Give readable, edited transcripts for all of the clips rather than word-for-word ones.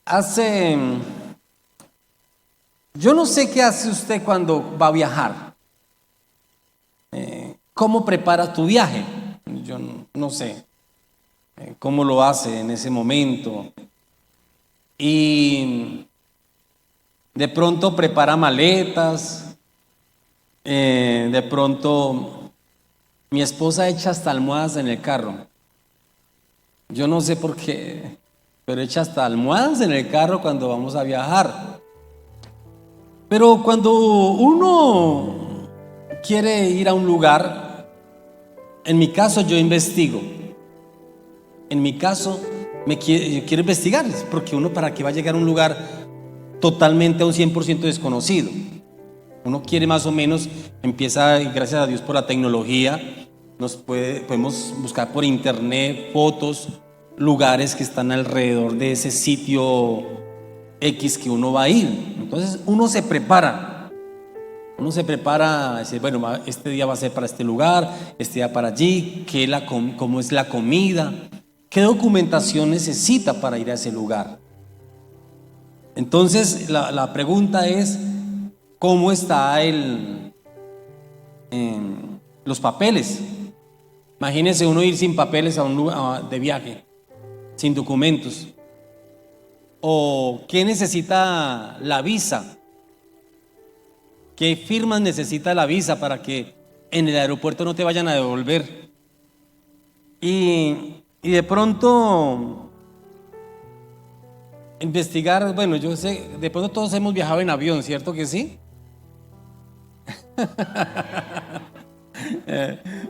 Hace, yo no sé qué hace usted cuando va a viajar. ¿Cómo prepara tu viaje? Yo no sé cómo lo hace en ese momento. Y de pronto prepara maletas. De pronto mi esposa echa hasta almohadas en el carro. Yo no sé por qué, pero echa hasta almohadas en el carro cuando vamos a viajar. Pero cuando uno quiere ir a un lugar, en mi caso yo investigo. En mi caso yo quiero investigar, porque uno para qué va a llegar a un lugar totalmente a un 100% desconocido. Uno quiere más o menos, empieza, y gracias a Dios por la tecnología, podemos buscar por internet fotos, lugares que están alrededor de ese sitio X que uno va a ir. Entonces uno se prepara a decir, bueno, este día va a ser para este lugar, este día para allí, cómo es la comida, qué documentación necesita para ir a ese lugar. Entonces la pregunta es, ¿cómo está los papeles? Imagínese uno ir sin papeles a un lugar de viaje, sin documentos. ¿O qué necesita la visa? ¿Qué firmas necesita la visa para que en el aeropuerto no te vayan a devolver? Y de pronto investigar, bueno, yo sé, de pronto todos hemos viajado en avión, ¿cierto que sí?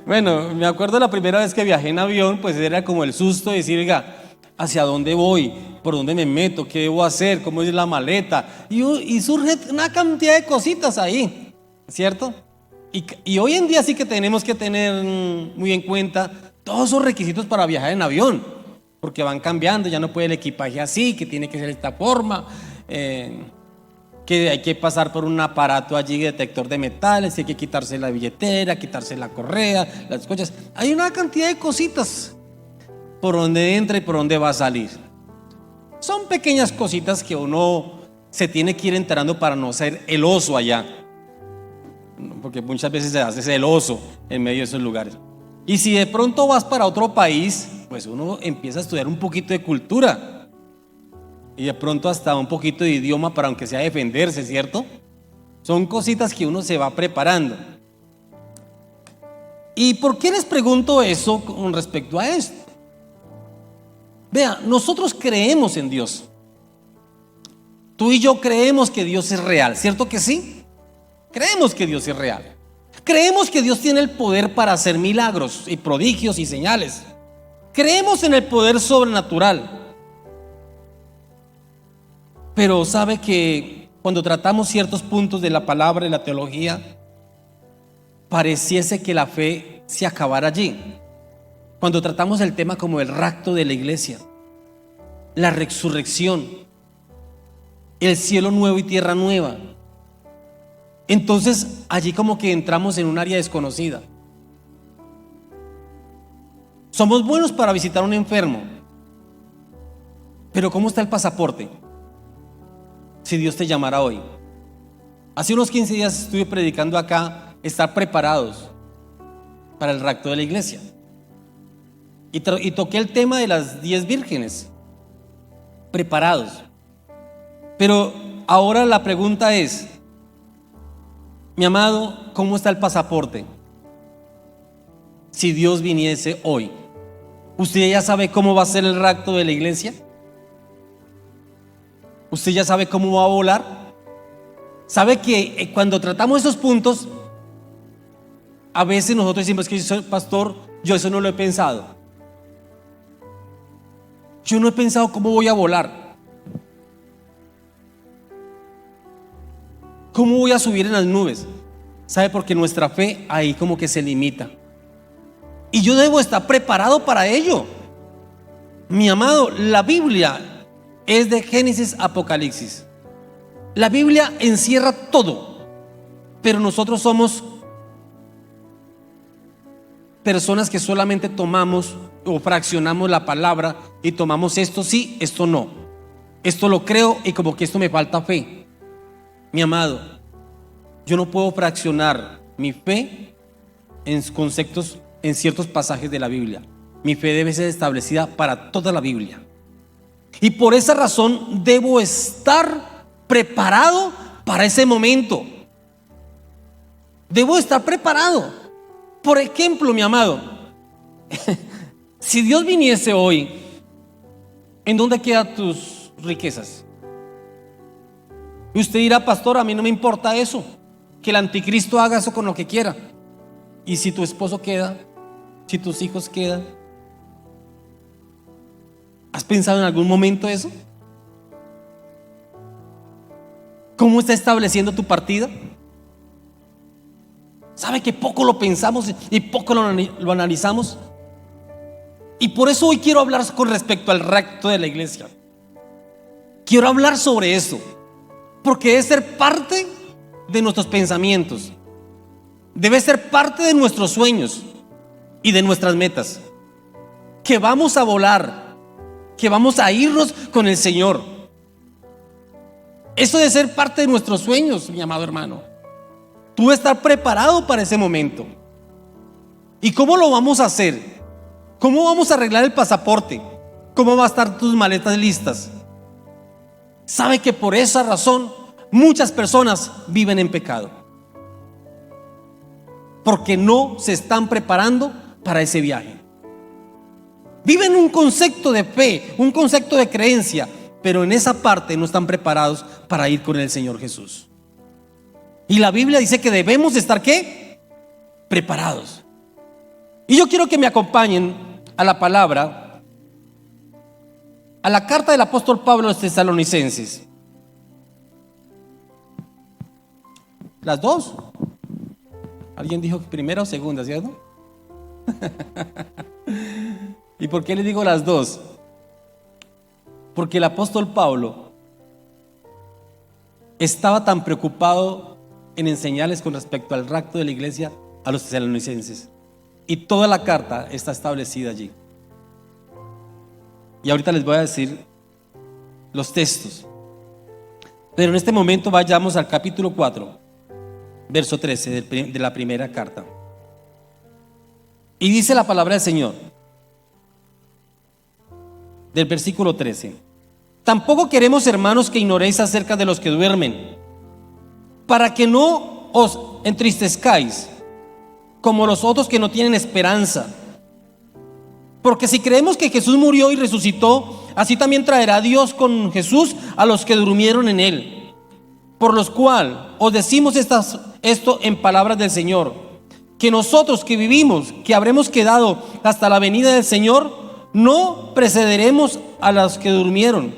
Bueno, me acuerdo la primera vez que viajé en avión, pues era como el susto de decir, oiga, ¿hacia dónde voy? ¿Por dónde me meto? ¿Qué debo hacer? ¿Cómo es la maleta? Y surge una cantidad de cositas ahí, ¿cierto? Y hoy en día sí que tenemos que tener muy en cuenta todos esos requisitos para viajar en avión, porque van cambiando, ya no puede el equipaje así, que tiene que ser de esta forma, que hay que pasar por un aparato allí, detector de metales, hay que quitarse la billetera, quitarse la correa, las cosas. Hay una cantidad de cositas por donde entra y por donde va a salir. Son pequeñas cositas que uno se tiene que ir enterando para no ser el oso allá, porque muchas veces se hace el oso en medio de esos lugares. Y si de pronto vas para otro país, pues uno empieza a estudiar un poquito de cultura y de pronto hasta un poquito de idioma para aunque sea defenderse, ¿cierto? Son cositas que uno se va preparando. ¿Y por qué les pregunto eso con respecto a esto? Vea, nosotros creemos en Dios. Tú y yo creemos que Dios es real, ¿cierto que sí? Creemos que Dios es real. Creemos que Dios tiene el poder para hacer milagros y prodigios y señales. Creemos en el poder sobrenatural. Pero sabe que cuando tratamos ciertos puntos de la palabra y la teología, pareciese que la fe se acabara allí. Cuando tratamos el tema como el rapto de la iglesia, la resurrección, el cielo nuevo y tierra nueva, entonces allí como que entramos en un área desconocida. Somos buenos para visitar a un enfermo, pero ¿cómo está el pasaporte? Si Dios te llamara hoy. Hace unos 15 días estuve predicando acá, estar preparados para el rapto de la iglesia. Y toqué el tema de las 10 vírgenes, preparados. Pero ahora la pregunta es, mi amado, ¿cómo está el pasaporte? Si Dios viniese hoy, ¿usted ya sabe cómo va a ser el rapto de la iglesia? ¿Usted ya sabe cómo va a volar? ¿Sabe que cuando tratamos esos puntos, a veces nosotros decimos que pastor, yo eso no lo he pensado? Yo no he pensado cómo voy a volar. ¿Cómo voy a subir en las nubes? ¿Sabe? Porque nuestra fe ahí como que se limita. Y yo debo estar preparado para ello. Mi amado, la Biblia es de Génesis a Apocalipsis. La Biblia encierra todo, pero nosotros somos personas que solamente tomamos o fraccionamos la palabra y tomamos esto sí, esto no. esto lo creo y como que esto me falta fe. Mi amado, yo no puedo fraccionar mi fe en conceptos, en ciertos pasajes de la Biblia. Mi fe debe ser establecida para toda la Biblia. Y por esa razón debo estar preparado para ese momento. Debo estar preparado. Por ejemplo, mi amado, si Dios viniese hoy, ¿en dónde quedan tus riquezas? Y usted dirá: pastor, a mí no me importa eso, que el anticristo haga eso con lo que quiera. ¿Y si tu esposo queda? ¿Si tus hijos quedan? ¿Has pensado en algún momento eso? ¿Cómo está estableciendo tu partida? ¿Sabe que poco lo pensamos y poco lo analizamos? Y por eso hoy quiero hablar con respecto al rapto de la iglesia. Quiero hablar sobre eso, porque debe ser parte de nuestros pensamientos, debe ser parte de nuestros sueños y de nuestras metas. Que vamos a volar, que vamos a irnos con el Señor. Eso debe ser parte de nuestros sueños, mi amado hermano. Tú debes estar preparado para ese momento. ¿Y cómo lo vamos a hacer? ¿Cómo vamos a arreglar el pasaporte? ¿Cómo van a estar tus maletas listas? ¿Sabe que por esa razón muchas personas viven en pecado? Porque no se están preparando para ese viaje. Viven un concepto de fe, un concepto de creencia, pero en esa parte no están preparados para ir con el Señor Jesús. Y la Biblia dice que debemos estar ¿qué? Preparados. Y yo quiero que me acompañen a la palabra, a la carta del apóstol Pablo a los tesalonicenses. Las dos. ¿Alguien dijo primera o segunda, cierto? ¿Y por qué le digo las dos? Porque el apóstol Pablo estaba tan preocupado en enseñarles con respecto al rapto de la iglesia a los tesalonicenses, y toda la carta está establecida allí. Y ahorita les voy a decir los textos, pero en este momento vayamos al capítulo 4, verso 13 de la primera carta. Y dice la palabra del Señor, del versículo 13: tampoco queremos, hermanos, que ignoréis acerca de los que duermen, para que no os entristezcáis como los otros que no tienen esperanza. Porque si creemos que Jesús murió y resucitó, así también traerá Dios con Jesús a los que durmieron en él. Por los cuales os decimos esto en palabras del Señor, que nosotros que vivimos, que habremos quedado hasta la venida del Señor, no precederemos a los que durmieron.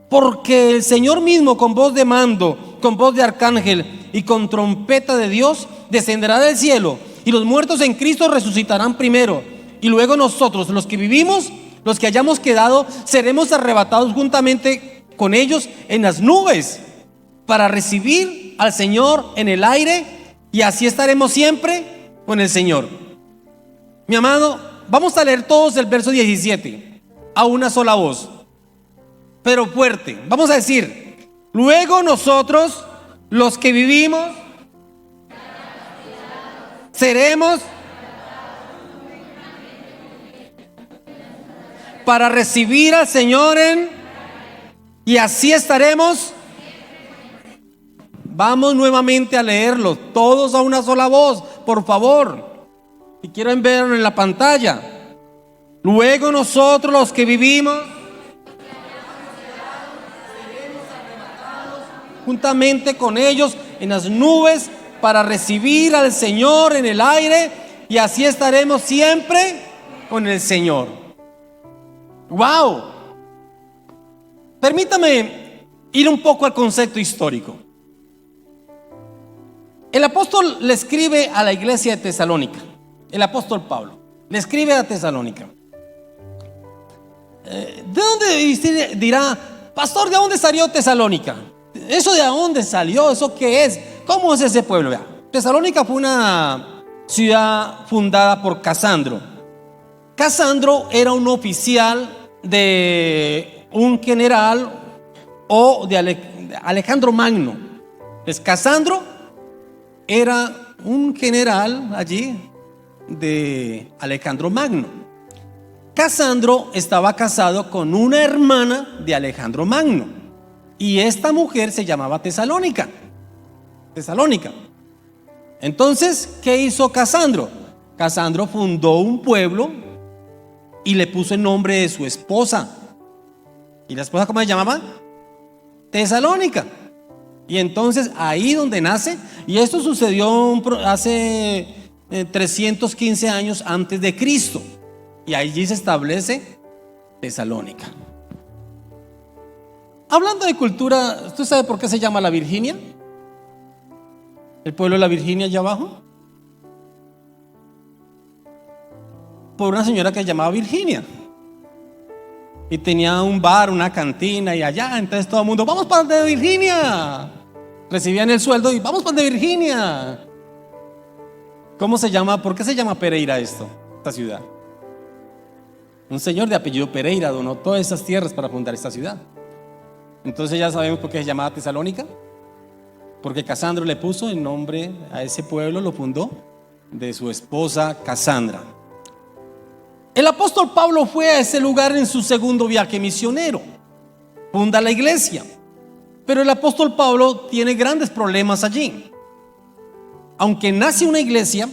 Porque el Señor mismo, con voz de mando, con voz de arcángel y con trompeta de Dios, descenderá del cielo, y los muertos en Cristo resucitarán primero. Y luego nosotros, los que vivimos, los que hayamos quedado, seremos arrebatados juntamente con ellos en las nubes, para recibir al Señor en el aire, y así estaremos siempre con el Señor. Mi amado, vamos a leer todos el verso 17 a una sola voz, pero fuerte. Vamos a decir: luego nosotros, los que vivimos, seremos para recibir al Señor y así estaremos. Vamos nuevamente a leerlo, todos a una sola voz, por favor. Y quiero verlo en la pantalla. Luego nosotros, los que vivimos, seremos arrebatados juntamente con ellos en las nubes para recibir al Señor en el aire, y así estaremos siempre con el Señor. ¡Wow! Permítame ir un poco al concepto histórico. El apóstol le escribe a la iglesia de Tesalónica. El apóstol Pablo le escribe a Tesalónica. ¿De dónde usted dirá, pastor, de dónde salió Tesalónica? ¿Eso de dónde salió? ¿Eso qué es? ¿Cómo es ese pueblo? Vea, Tesalónica fue una ciudad fundada por Casandro. Casandro era un oficial de un general o de Alejandro Magno. Pues Casandro era un general allí de Alejandro Magno. Casandro estaba casado con una hermana de Alejandro Magno y esta mujer se llamaba Tesalónica. Entonces, ¿qué hizo Casandro? Casandro fundó un pueblo y le puso el nombre de su esposa. ¿Y la esposa cómo se llamaba? Tesalónica. Y entonces ahí donde nace, y esto sucedió hace 315 años antes de Cristo, y allí se establece Tesalónica. Hablando de cultura, ¿usted sabe por qué se llama la Virginia? El pueblo de la Virginia allá abajo, por una señora que se llamaba Virginia y tenía un bar, una cantina, y allá entonces todo el mundo, vamos para de Virginia, recibían el sueldo y vamos para de Virginia. ¿Cómo se llama? ¿Por qué se llama Pereira esta ciudad? Un señor de apellido Pereira donó todas esas tierras para fundar esta ciudad. Entonces ya sabemos por qué se llamaba Tesalónica, porque Casandro le puso el nombre a ese pueblo, lo fundó de su esposa Casandra. El apóstol Pablo fue a ese lugar en su segundo viaje misionero, funda la iglesia, pero el apóstol Pablo tiene grandes problemas allí. Aunque nace una iglesia,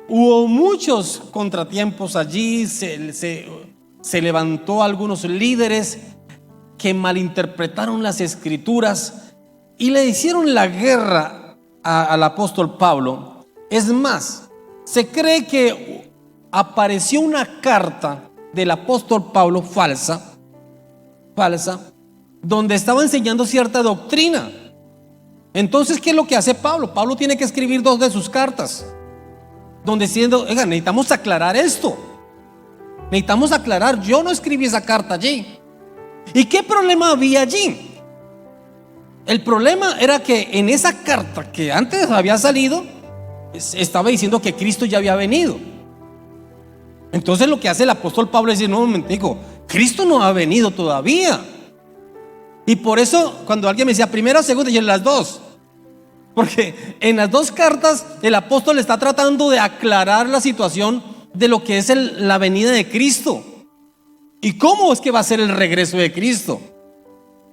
hubo muchos contratiempos allí, se levantó algunos líderes que malinterpretaron las escrituras y le hicieron la guerra al apóstol Pablo. Es más, se cree que apareció una carta del apóstol Pablo falsa, donde estaba enseñando cierta doctrina. Entonces, ¿qué es lo que hace Pablo? Pablo tiene que escribir 2 de sus cartas, donde diciendo, oiga, necesitamos aclarar esto. Necesitamos aclarar, yo no escribí esa carta allí. ¿Y qué problema había allí? El problema era que en esa carta que antes había salido, estaba diciendo que Cristo ya había venido. Entonces lo que hace el apóstol Pablo es decir, no, un momentico, Cristo no ha venido todavía. Y por eso cuando alguien me decía primera, segunda, y en las dos, porque en las 2 cartas el apóstol está tratando de aclarar la situación de lo que es la venida de Cristo y cómo es que va a ser el regreso de Cristo.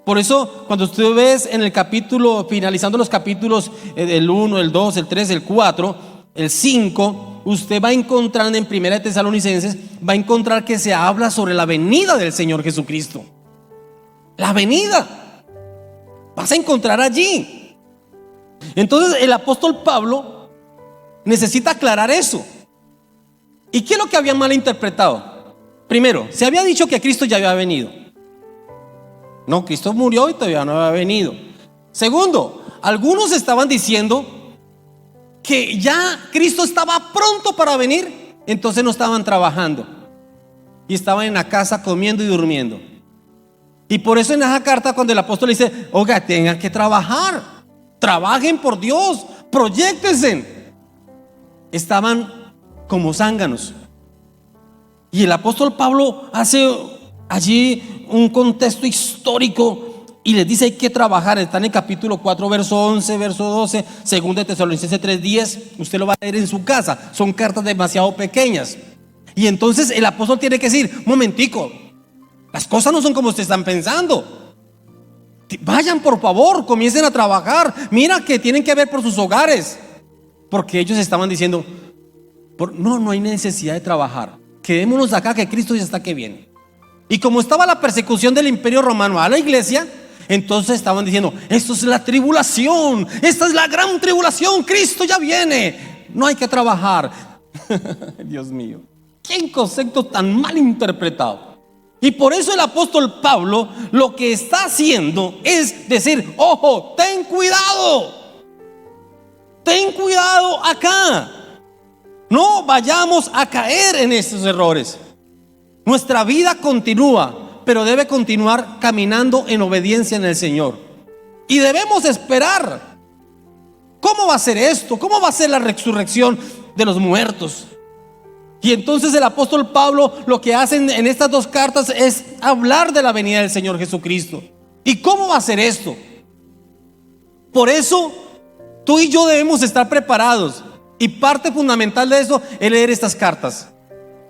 Por eso cuando usted ve en el capítulo, finalizando los capítulos el 1, el 2, el 3, el 4, el 5, usted va encontrando en Primera de Tesalonicenses, va a encontrar que se habla sobre la venida del Señor Jesucristo. La venida vas a encontrar allí. Entonces el apóstol Pablo necesita aclarar eso. ¿Y qué es lo que habían malinterpretado? Primero, se había dicho que Cristo ya había venido. No, Cristo murió y todavía no había venido. Segundo, algunos estaban diciendo que ya Cristo estaba pronto para venir, entonces no estaban trabajando y estaban en la casa comiendo y durmiendo. Y por eso en esa carta cuando el apóstol dice, oiga, tengan que trabajar, trabajen por Dios, proyéctense, estaban como zánganos. Y el apóstol Pablo hace allí un contexto histórico y les dice hay que trabajar. Está en el capítulo 4 verso 11, verso 12, segunda de Tesalonicenses 3:10. Usted lo va a leer en su casa, son cartas demasiado pequeñas. Y entonces el apóstol tiene que decir, momentico, las cosas no son como ustedes están pensando. Vayan por favor, comiencen a trabajar. Mira que tienen que ver por sus hogares. Porque ellos estaban diciendo, no hay necesidad de trabajar, quedémonos acá que Cristo ya está que viene. Y como estaba la persecución del imperio romano a la iglesia, entonces estaban diciendo, esto es la tribulación, esta es la gran tribulación, Cristo ya viene, no hay que trabajar. Dios mío, qué concepto tan mal interpretado. Y por eso el apóstol Pablo lo que está haciendo es decir, ojo, ten cuidado acá, no vayamos a caer en estos errores. Nuestra vida continúa, pero debe continuar caminando en obediencia en el Señor. Y debemos esperar. ¿Cómo va a ser esto? ¿Cómo va a ser la resurrección de los muertos? Y entonces el apóstol Pablo lo que hace en estas dos cartas es hablar de la venida del Señor Jesucristo. ¿Y cómo va a ser esto? Por eso tú y yo debemos estar preparados. Y parte fundamental de eso es leer estas cartas,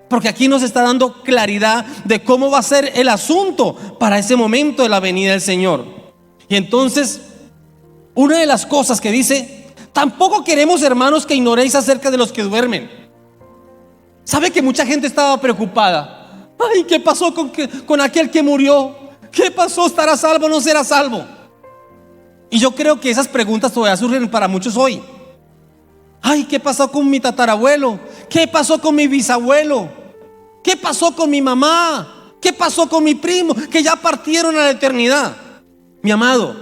porque aquí nos está dando claridad de cómo va a ser el asunto para ese momento de la venida del Señor. Y entonces, una de las cosas que dice: tampoco queremos, hermanos, que ignoréis acerca de los que duermen. ¿Sabe que mucha gente estaba preocupada? Ay, ¿qué pasó con aquel que murió? ¿Qué pasó? ¿Estará salvo o no será salvo? Y yo creo que esas preguntas todavía surgen para muchos hoy. Ay, ¿qué pasó con mi tatarabuelo? ¿Qué pasó con mi bisabuelo? ¿Qué pasó con mi mamá? ¿Qué pasó con mi primo? Que ya partieron a la eternidad. Mi amado,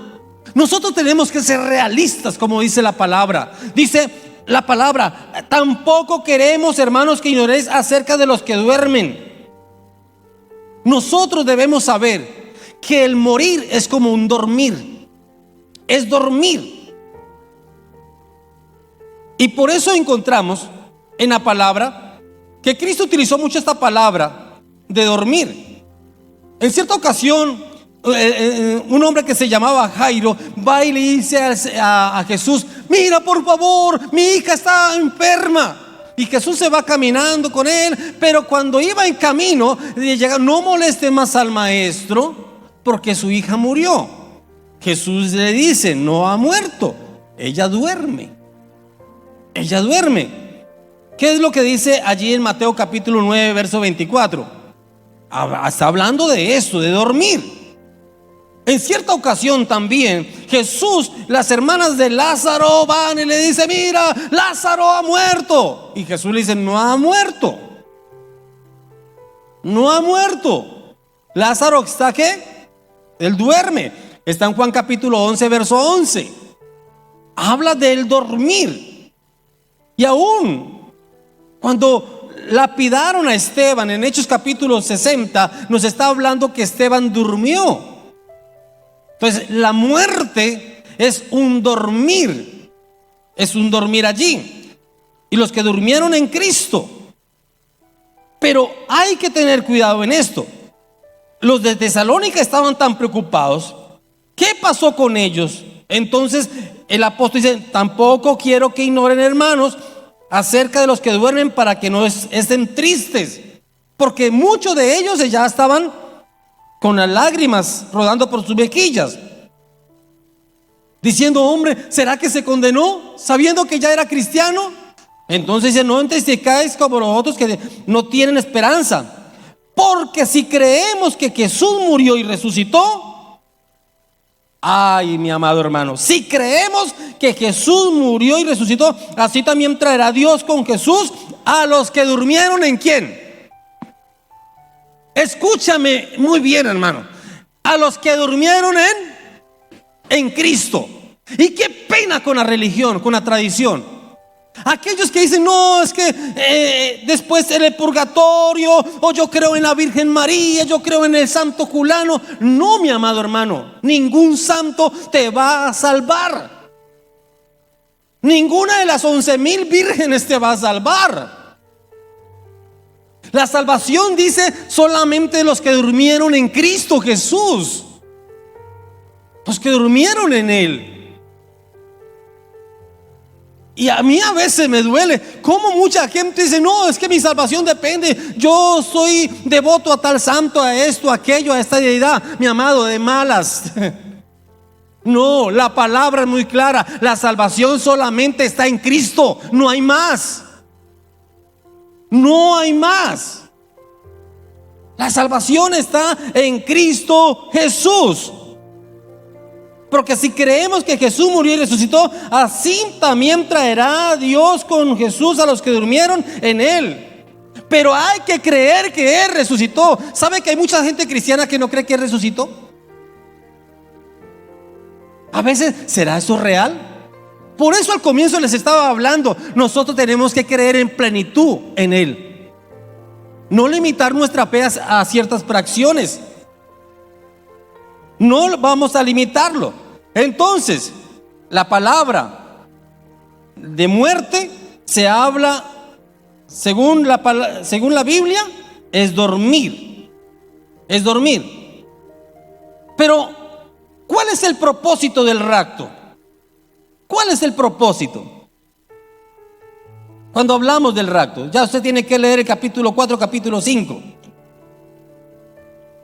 nosotros tenemos que ser realistas, como dice la palabra. Dice la palabra: tampoco queremos, hermanos, que ignoréis acerca de los que duermen. Nosotros debemos saber que el morir es como un dormir. Es dormir. Y por eso encontramos en la palabra que Cristo utilizó mucho esta palabra de dormir. En cierta ocasión, un hombre que se llamaba Jairo va y le dice a Jesús: mira, por favor, mi hija está enferma. Y Jesús se va caminando con él, pero cuando iba en camino llega: no moleste más al maestro, porque su hija murió. Jesús le dice: no ha muerto, ella duerme. Ella duerme. ¿Qué es lo que dice allí en Mateo capítulo 9, verso 24? Está hablando de esto, de dormir. En cierta ocasión también Jesús, las hermanas de Lázaro van y le dicen: mira, Lázaro ha muerto. Y Jesús le dice: no ha muerto. No ha muerto. Lázaro está, ¿qué? Él duerme. Está en Juan capítulo 11, verso 11. Habla del dormir. Y aún cuando lapidaron a Esteban en Hechos capítulo 60, nos está hablando que Esteban durmió. Entonces la muerte es un dormir. Es un dormir allí. Y los que durmieron en Cristo. Pero hay que tener cuidado en esto. Los de Tesalónica estaban tan preocupados. ¿Qué pasó con ellos? Entonces el apóstol dice: tampoco quiero que ignoren, hermanos, acerca de los que duermen, para que no estén tristes, porque muchos de ellos ya estaban con las lágrimas rodando por sus mejillas, diciendo: hombre, ¿será que se condenó sabiendo que ya era cristiano? Entonces dice: no entristezcáis como los otros que no tienen esperanza, porque si creemos que Jesús murió y resucitó. Ay, mi amado hermano, si creemos que Jesús murió y resucitó, así también traerá Dios con Jesús a los que durmieron. ¿En quién? Escúchame muy bien, hermano. A los que durmieron en Cristo. Y qué pena con la religión, con la tradición. Aquellos que dicen: no, es que después en el purgatorio, o yo creo en la Virgen María, yo creo en el santo fulano. No, mi amado hermano, ningún santo te va a salvar. Ninguna de las 11,000 vírgenes te va a salvar. La salvación, dice, solamente de los que durmieron en Cristo Jesús, los que durmieron en Él. Y a mí a veces me duele cómo mucha gente dice: no, es que mi salvación depende, yo soy devoto a tal santo, a esto, a aquello, a esta deidad. Mi amado, de malas. No, la palabra es muy clara: la salvación solamente está en Cristo, no hay más. No hay más. La salvación está en Cristo Jesús. Porque si creemos que Jesús murió y resucitó, así también traerá Dios con Jesús a los que durmieron en Él. Pero hay que creer que Él resucitó. ¿Sabe que hay mucha gente cristiana que no cree que Él resucitó? A veces, ¿será eso real? Por eso al comienzo les estaba hablando. Nosotros tenemos que creer en plenitud en Él. No limitar nuestra fe a ciertas fracciones. No vamos a limitarlo. Entonces, la palabra de muerte se habla según la Biblia, es dormir. Es dormir. Pero, ¿cuál es el propósito del rapto? ¿Cuál es el propósito? Cuando hablamos del rapto, ya usted tiene que leer el capítulo 4, capítulo 5.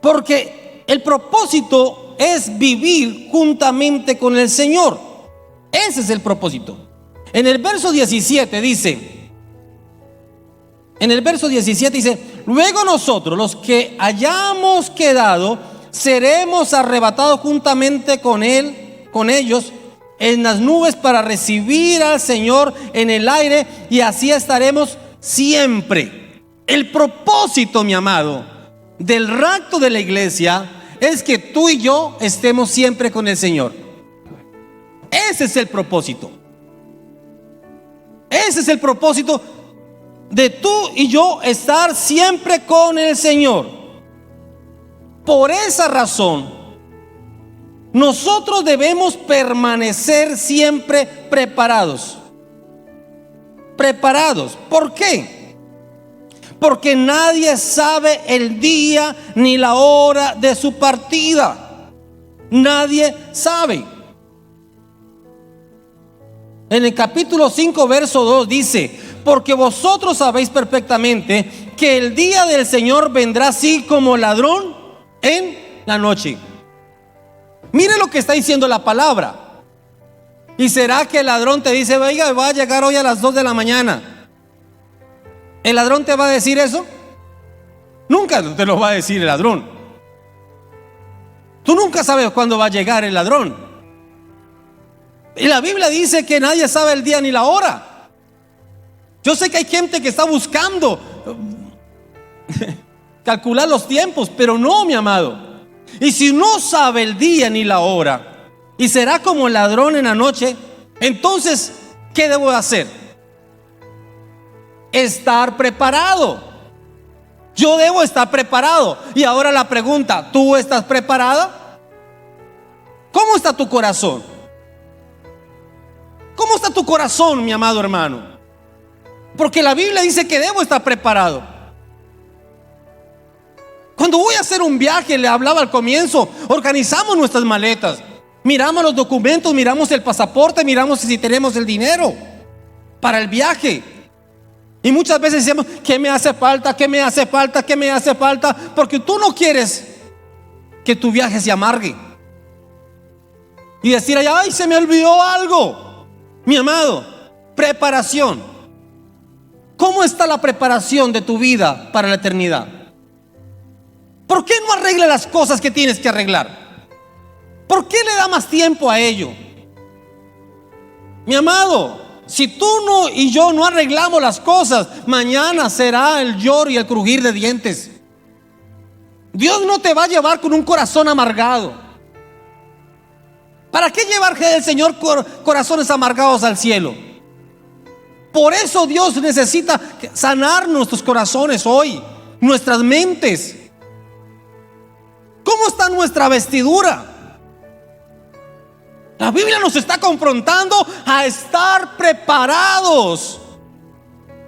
Porque el propósito es vivir juntamente con el Señor. Ese es el propósito. En el verso 17 dice, luego nosotros, los que hayamos quedado, seremos arrebatados juntamente con ellos en las nubes para recibir al Señor en el aire, y así estaremos siempre. El propósito, mi amado, del rapto de la iglesia es que tú y yo estemos siempre con el Señor. Ese es el propósito. Ese es el propósito de tú y yo estar siempre con el Señor. Por esa razón, nosotros debemos permanecer siempre preparados. Preparados. ¿Por qué? Porque nadie sabe el día ni la hora de su partida. Nadie sabe. En el capítulo 5, verso 2 dice: porque vosotros sabéis perfectamente que el día del Señor vendrá así como ladrón en la noche. Mire lo que está diciendo la palabra. ¿Y será que el ladrón te dice: oiga, va a llegar hoy a las 2 de la mañana? ¿El ladrón te va a decir eso? Nunca te lo va a decir el ladrón. Tú nunca sabes cuándo va a llegar el ladrón. Y la Biblia dice que nadie sabe el día ni la hora. Yo sé que hay gente que está buscando calcular los tiempos, pero no, mi amado. Y si no sabe el día ni la hora, y será como el ladrón en la noche, entonces, ¿qué debo hacer? Estar preparado. Yo debo estar preparado. Y ahora la pregunta: ¿tú estás preparada? ¿Cómo está tu corazón? ¿Cómo está tu corazón, mi amado hermano? Porque la Biblia dice que debo estar preparado. Cuando voy a hacer un viaje, le hablaba al comienzo, organizamos nuestras maletas, miramos los documentos, miramos el pasaporte, miramos si tenemos el dinero para el viaje. Y muchas veces decimos: ¿qué me hace falta? ¿Qué me hace falta? ¿Qué me hace falta? Porque tú no quieres que tu viaje se amargue y decir: ay, se me olvidó algo. Mi amado, preparación. ¿Cómo está la preparación de tu vida para la eternidad? ¿Por qué no arregla las cosas que tienes que arreglar? ¿Por qué le da más tiempo a ello? Mi amado, si tú y yo no arreglamos las cosas, mañana será el lloro y el crujir de dientes. Dios no te va a llevar con un corazón amargado. ¿Para qué llevar el Señor corazones amargados al cielo? Por eso Dios necesita sanar nuestros corazones hoy, nuestras mentes. ¿Cómo está nuestra vestidura? La Biblia nos está confrontando a estar preparados,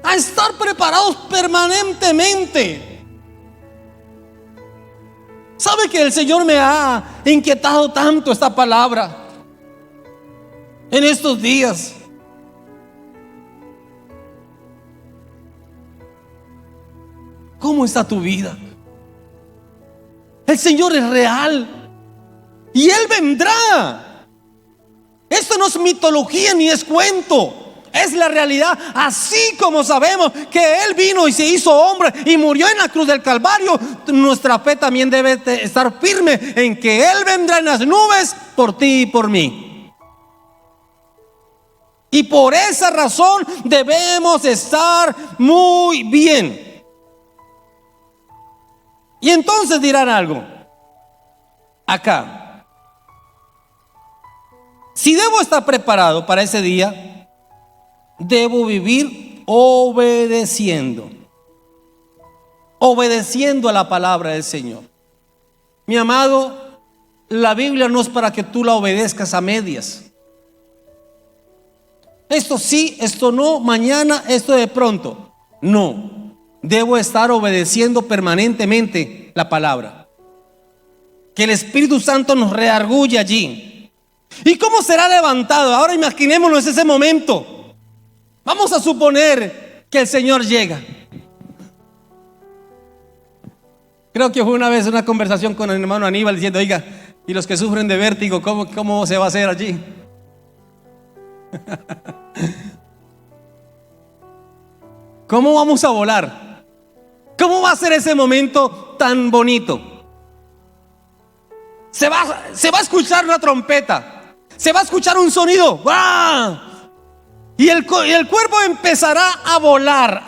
a estar preparados permanentemente. ¿Sabe que el Señor me ha inquietado tanto esta palabra en estos días? ¿Cómo está tu vida? El Señor es real y Él vendrá. Esto no es mitología ni es cuento. Es la realidad. Así como sabemos que Él vino y se hizo hombre y murió en la cruz del Calvario, nuestra fe también debe estar firme en que Él vendrá en las nubes por ti y por mí. Y por esa razón debemos estar muy bien. Y entonces dirán algo acá: si debo estar preparado para ese día, debo vivir obedeciendo a la palabra del Señor. Mi amado, la Biblia no es para que tú la obedezcas a medias. Esto sí, esto no, mañana, esto de pronto. No, debo estar obedeciendo permanentemente la palabra. Que el Espíritu Santo nos redarguye allí. ¿Y cómo será levantado? Ahora imaginémonos ese momento. Vamos a suponer que el Señor llega. Creo que fue una vez una conversación con el hermano Aníbal diciendo: oiga, y los que sufren de vértigo, ¿cómo se va a hacer allí? ¿Cómo vamos a volar? ¿Cómo va a ser ese momento tan bonito? Se va a escuchar una trompeta, se va a escuchar un sonido, ¡guau! Y el cuerpo empezará a volar.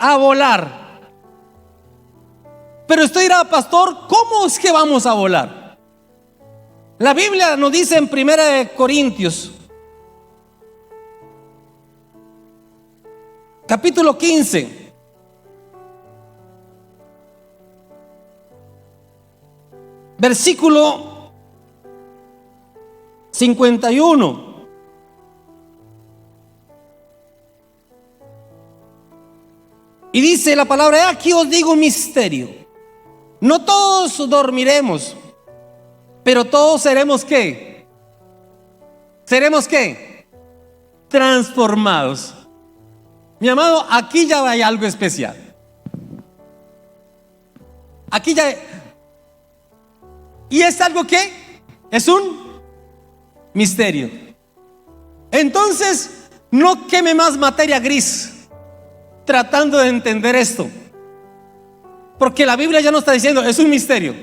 Pero usted dirá: pastor, ¿cómo es que vamos a volar? La Biblia nos dice en 1 Corintios capítulo 15, versículo 51. Y dice la palabra: aquí os digo un misterio. No todos dormiremos, pero todos seremos ¿qué? ¿Seremos qué? Transformados. Mi amado, aquí ya hay algo especial. Aquí ya. ¿Y es algo que? Es un misterio. Entonces, no queme más materia gris tratando de entender esto, porque la Biblia ya nos está diciendo: es un misterio.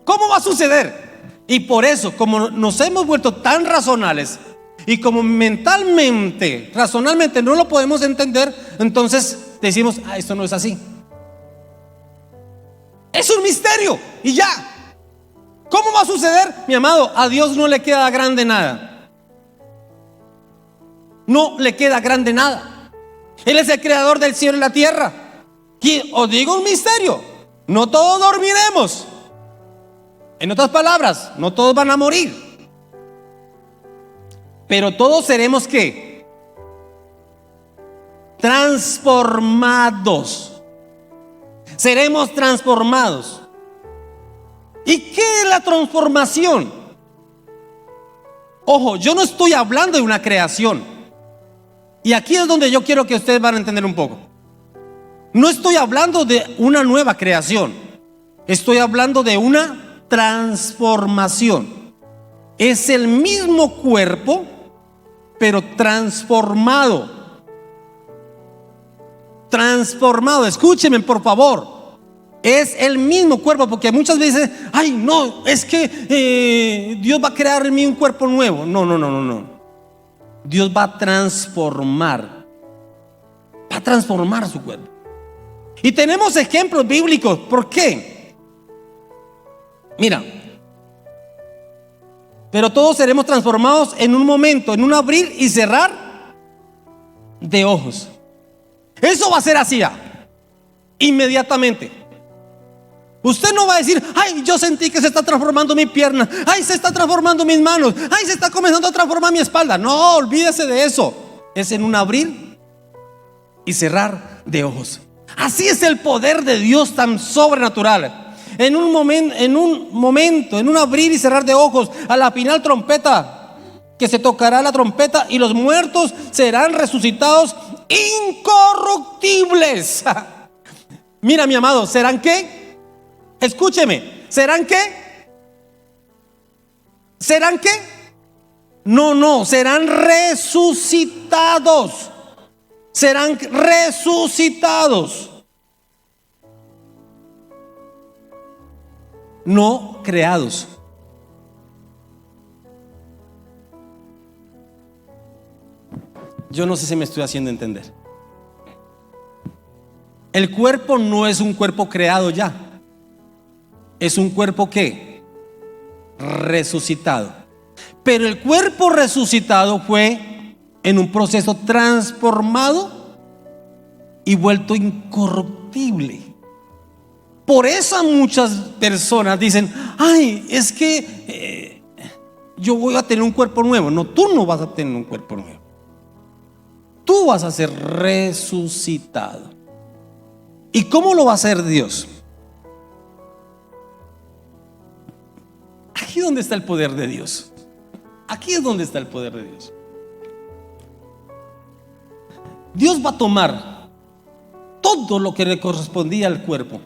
¿Cómo va a suceder? Y por eso, como nos hemos vuelto tan racionales y como mentalmente, razonalmente no lo podemos entender, entonces decimos: esto no es así. Es un misterio y ya. ¿Cómo va a suceder? Mi amado, a Dios no le queda grande nada. No le queda grande nada. Él es el creador del cielo y la tierra. Y os digo un misterio: no todos dormiremos. En otras palabras, no todos van a morir, pero todos seremos ¿qué? Transformados. Seremos transformados. ¿Y qué es la transformación? Ojo, yo no estoy hablando de una creación. Y aquí es donde yo quiero que ustedes van a entender un poco. No estoy hablando de una nueva creación. Estoy hablando de una transformación. Es el mismo cuerpo, pero transformado. Transformado, escúchenme por favor. Es el mismo cuerpo, porque muchas veces: ay, no, es que Dios va a crear en mí un cuerpo nuevo. No. Dios va a transformar su cuerpo. Y tenemos ejemplos bíblicos. ¿Por qué? Mira, pero todos seremos transformados en un momento, en un abrir y cerrar de ojos. Eso va a ser así, inmediatamente. Usted no va a decir: ay, yo sentí que se está transformando mi pierna, ay, se está transformando mis manos, ay, se está comenzando a transformar mi espalda. No, olvídese de eso. Es en un abrir y cerrar de ojos. Así es el poder de Dios tan sobrenatural. En un momento, en un abrir y cerrar de ojos, a la final trompeta, que se tocará la trompeta y los muertos serán resucitados incorruptibles. Mira, mi amado, ¿serán qué? Escúcheme, ¿serán qué? ¿Serán qué? No, serán resucitados. Serán resucitados. No creados. Yo no sé si me estoy haciendo entender. El cuerpo no es un cuerpo creado ya. Es un cuerpo ¿qué? Resucitado. Pero el cuerpo resucitado fue en un proceso transformado y vuelto incorruptible. Por eso muchas personas dicen: ay, es que yo voy a tener un cuerpo nuevo. No, tú no vas a tener un cuerpo nuevo. Tú tú vas a ser resucitado. ¿Y cómo lo va a hacer Dios? Aquí es donde está el poder de Dios. Aquí es donde está el poder de Dios. Dios va a tomar todo lo que le correspondía al cuerpo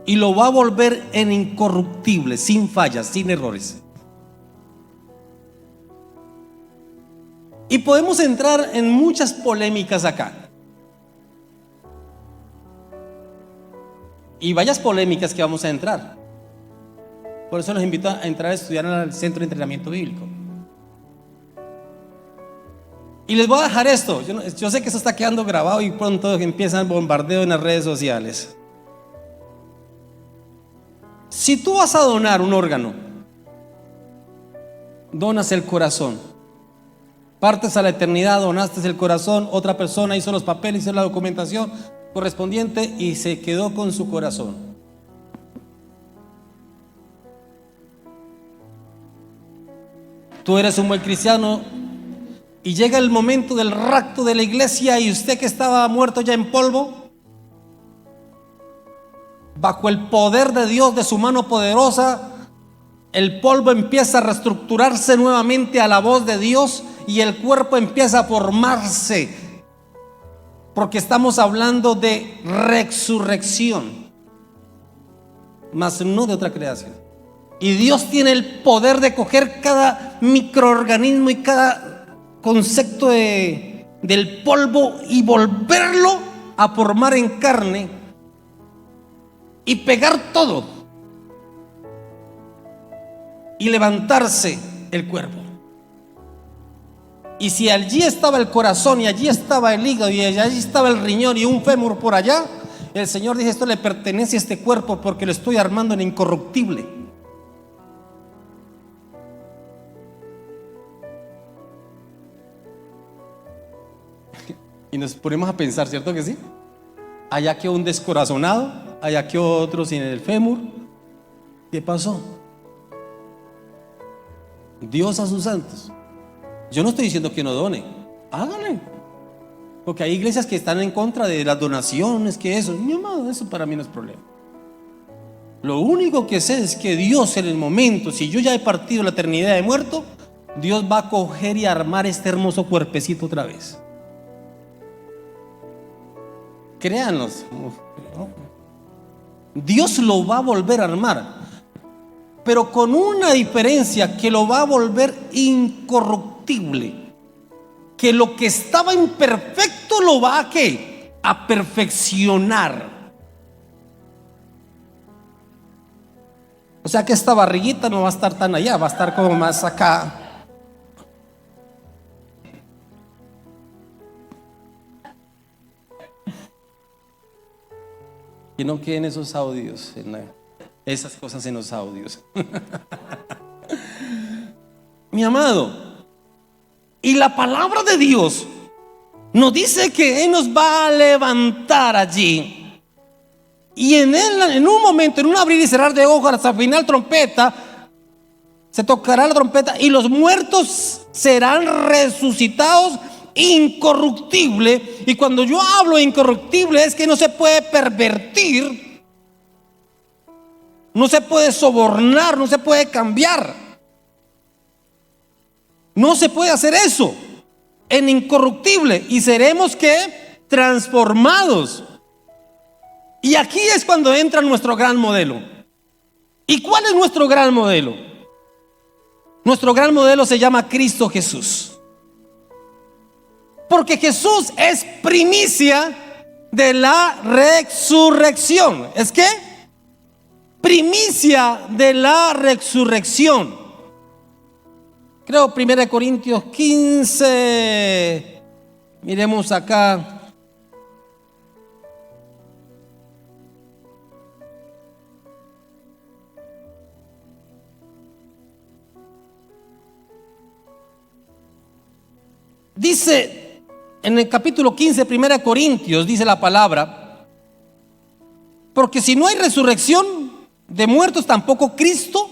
y lo va a volver en incorruptible, sin fallas, sin errores. Y podemos entrar en muchas polémicas acá. Y varias polémicas que vamos a entrar. Por eso los invito a entrar a estudiar al Centro de Entrenamiento Bíblico. Y les voy a dejar esto. Yo sé que eso está quedando grabado y pronto empiezan el bombardeo en las redes sociales. Si tú vas a donar un órgano, donas el corazón, partes a la eternidad, donaste el corazón, otra persona hizo los papeles, hizo la documentación correspondiente y se quedó con su corazón. Tú eres un buen cristiano y llega el momento del rapto de la iglesia y usted que estaba muerto ya en polvo, bajo el poder de Dios, de su mano poderosa, el polvo empieza a reestructurarse nuevamente a la voz de Dios y el cuerpo empieza a formarse, porque estamos hablando de resurrección, mas no de otra creación. Y Dios tiene el poder de coger cada microorganismo y cada concepto del polvo y volverlo a formar en carne y pegar todo y levantarse el cuerpo. Y si allí estaba el corazón y allí estaba el hígado y allí estaba el riñón y un fémur por allá, el Señor dice: esto le pertenece a este cuerpo porque lo estoy armando en incorruptible. Y nos ponemos a pensar, ¿cierto que sí? Allá quedó un descorazonado, allá quedó otro sin el fémur. ¿Qué pasó? Dios a sus santos. Yo no estoy diciendo que no done, hágale, porque hay iglesias que están en contra de las donaciones, que eso, mi amado, eso para mí no es problema. Lo único que sé es que Dios, en el momento, si yo ya he partido la eternidad de muerto, Dios va a coger y armar este hermoso cuerpecito otra vez. Créanos, Dios lo va a volver a armar, pero con una diferencia, que lo va a volver incorruptible, que lo que estaba imperfecto lo va a ¿qué? A perfeccionar. O sea que esta barriguita no va a estar tan allá, va a estar como más acá. Que no queden esos audios, esas cosas en los audios. Mi amado, y la palabra de Dios nos dice que Él nos va a levantar allí. Y en un momento, en un abrir y cerrar de ojos, hasta el final trompeta, se tocará la trompeta y los muertos serán resucitados incorruptible. Y cuando yo hablo de incorruptible es que no se puede pervertir, no se puede sobornar, no se puede cambiar, no se puede hacer eso. En incorruptible, y seremos ¿qué? Transformados. Y aquí es cuando entra nuestro gran modelo. ¿Y cuál es nuestro gran modelo? Nuestro gran modelo se llama Cristo Jesús. Porque Jesús es primicia de la resurrección. ¿Es qué? Primicia de la resurrección. Creo 1 Corintios 15. Miremos acá. Dice en el capítulo 15, 1 Corintios, dice la palabra: porque si no hay resurrección de muertos, tampoco Cristo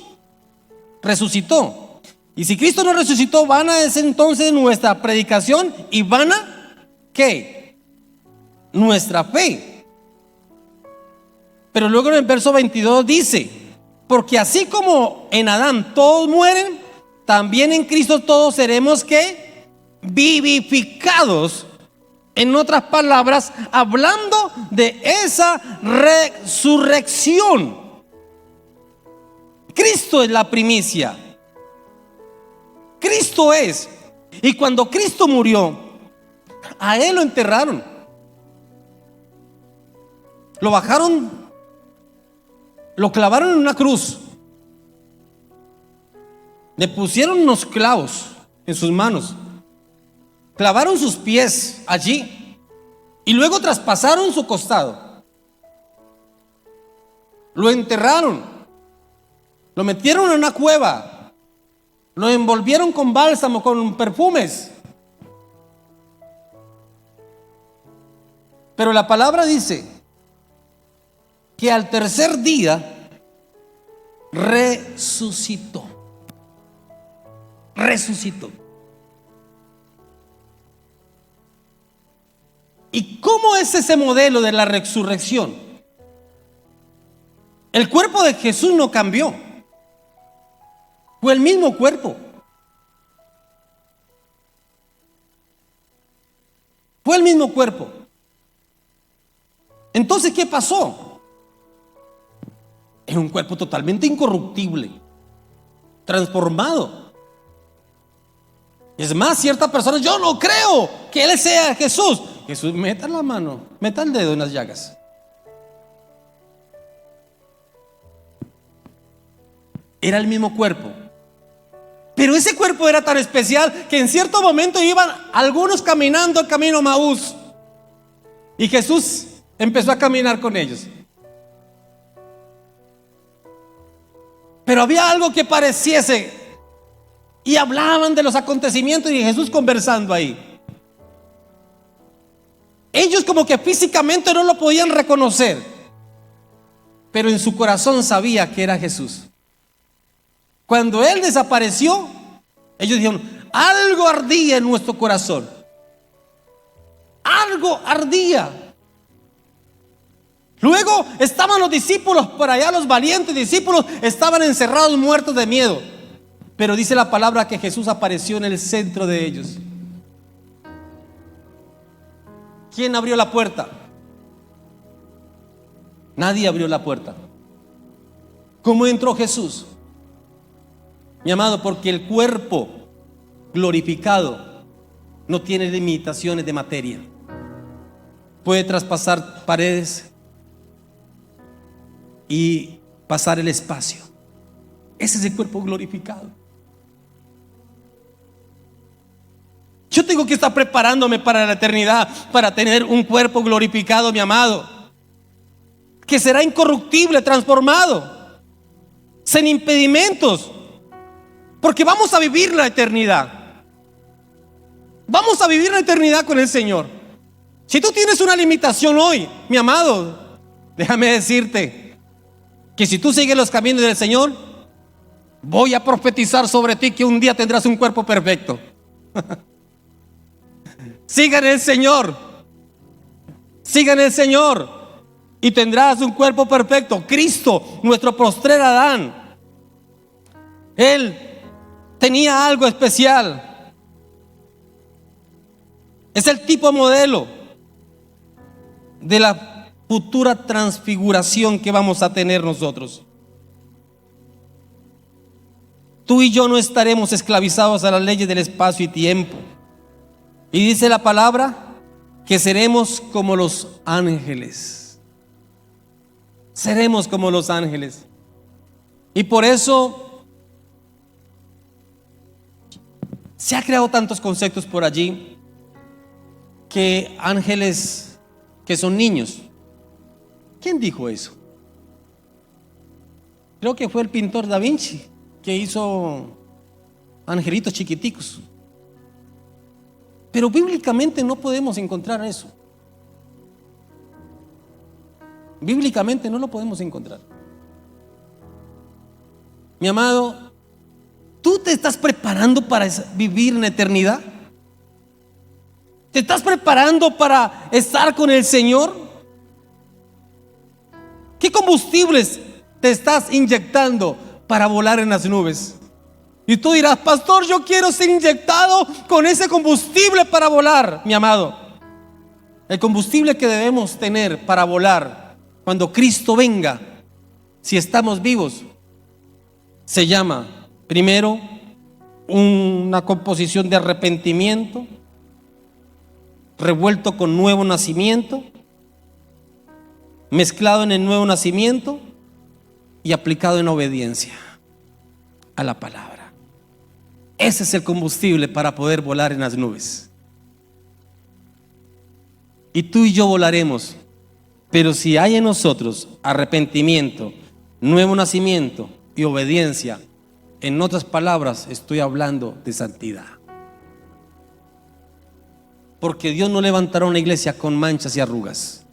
resucitó. Y si Cristo no resucitó, vana es entonces nuestra predicación y vana ¿qué? Nuestra fe. Pero luego en el verso 22 dice: porque así como en Adán todos mueren, también en Cristo todos seremos ¿qué? Vivificados. En otras palabras, hablando de esa resurrección. Cristo es la primicia. Cristo es. Y cuando Cristo murió, a Él lo enterraron. Lo bajaron, lo clavaron en una cruz. Le pusieron unos clavos en sus manos. Clavaron sus pies allí y luego traspasaron su costado. Lo enterraron, lo metieron en una cueva, lo envolvieron con bálsamo, con perfumes. Pero la palabra dice que al tercer día resucitó. Resucitó. ¿Y cómo es ese modelo de la resurrección? El cuerpo de Jesús no cambió. Fue el mismo cuerpo. Fue el mismo cuerpo. Entonces, ¿qué pasó? Era un cuerpo totalmente incorruptible, transformado. Es más, ciertas personas: yo no creo que Él sea Jesús. Jesús, meta la mano, meta el dedo en las llagas. Era el mismo cuerpo. Pero ese cuerpo era tan especial que en cierto momento iban algunos caminando el camino Maús. Y Jesús empezó a caminar con ellos. Pero había algo que pareciese. Y hablaban de los acontecimientos y Jesús conversando ahí. Ellos como que físicamente no lo podían reconocer, pero en su corazón sabía que era Jesús. Cuando Él desapareció, ellos dijeron: algo ardía en nuestro corazón. Algo ardía. Luego estaban los discípulos por allá, los valientes discípulos estaban encerrados, muertos de miedo. Pero dice la palabra que Jesús apareció en el centro de ellos. ¿Quién abrió la puerta? Nadie abrió la puerta. ¿Cómo entró Jesús? Mi amado, porque el cuerpo glorificado no tiene limitaciones de materia. Puede traspasar paredes y pasar el espacio. Ese es el cuerpo glorificado. Yo tengo que estar preparándome para la eternidad, para tener un cuerpo glorificado, mi amado, que será incorruptible, transformado, sin impedimentos, porque vamos a vivir la eternidad. Vamos a vivir la eternidad con el Señor. Si tú tienes una limitación hoy, mi amado, déjame decirte que si tú sigues los caminos del Señor, voy a profetizar sobre ti que un día tendrás un cuerpo perfecto. Sigan el Señor. Sigan el Señor y tendrás un cuerpo perfecto. Cristo, nuestro postrer Adán, Él tenía algo especial. Es el tipo modelo de la futura transfiguración que vamos a tener nosotros. Tú y yo no estaremos esclavizados a las leyes del espacio y tiempo. Y dice la palabra que seremos como los ángeles. Seremos como los ángeles. Y por eso se ha creado tantos conceptos por allí, que ángeles que son niños. ¿Quién dijo eso? Creo que fue el pintor Da Vinci, que hizo angelitos chiquiticos. Pero bíblicamente no podemos encontrar eso. Bíblicamente no lo podemos encontrar. Mi amado, ¿tú te estás preparando para vivir en eternidad? ¿Te estás preparando para estar con el Señor? ¿Qué combustibles te estás inyectando para volar en las nubes? Y tú dirás: pastor, yo quiero ser inyectado con ese combustible para volar. Mi amado, el combustible que debemos tener para volar cuando Cristo venga, si estamos vivos, se llama, primero, una composición de arrepentimiento revuelto con nuevo nacimiento, mezclado en el nuevo nacimiento y aplicado en obediencia a la palabra. Ese es el combustible para poder volar en las nubes. Y tú y yo volaremos, pero si hay en nosotros arrepentimiento, nuevo nacimiento y obediencia, en otras palabras, estoy hablando de santidad. Porque Dios no levantará una iglesia con manchas y arrugas.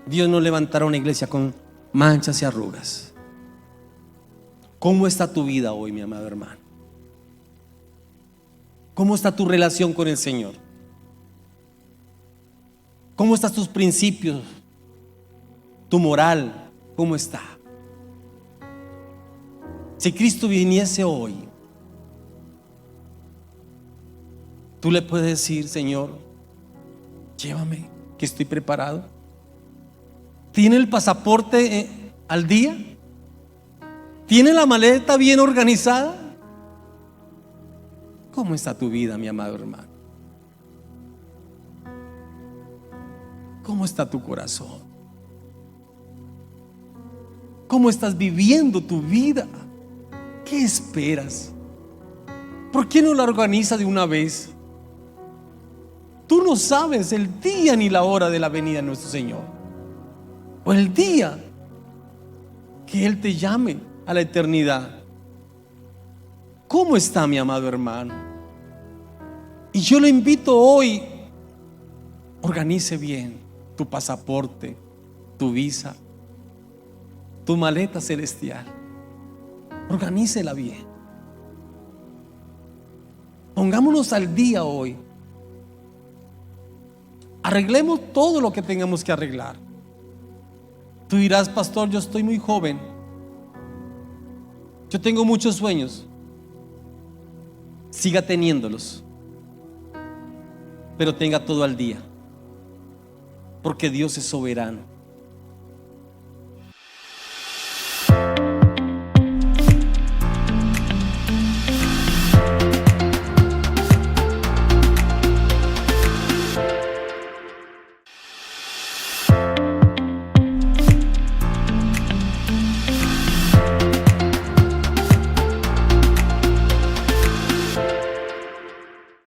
Dios no levantará una iglesia con manchas y arrugas. ¿Cómo está tu vida hoy, mi amado hermano? ¿Cómo está tu relación con el Señor? ¿Cómo están tus principios? ¿Tu moral? ¿Cómo está? Si Cristo viniese hoy, tú le puedes decir: Señor, llévame, que estoy preparado. ¿Tiene el pasaporte al día? ¿Tiene la maleta bien organizada? ¿Cómo está tu vida, mi amado hermano? ¿Cómo está tu corazón? ¿Cómo estás viviendo tu vida? ¿Qué esperas? ¿Por qué no la organizas de una vez? Tú no sabes el día ni la hora de la venida de nuestro Señor, o el día que Él te llame a la eternidad. ¿Cómo está, mi amado hermano? Y yo le invito hoy: organice bien tu pasaporte, tu visa, tu maleta celestial. Organícela bien. Pongámonos al día hoy. Arreglemos todo lo que tengamos que arreglar. Tú dirás: pastor, yo estoy muy joven, yo tengo muchos sueños. Siga teniéndolos, pero tenga todo al día, porque Dios es soberano.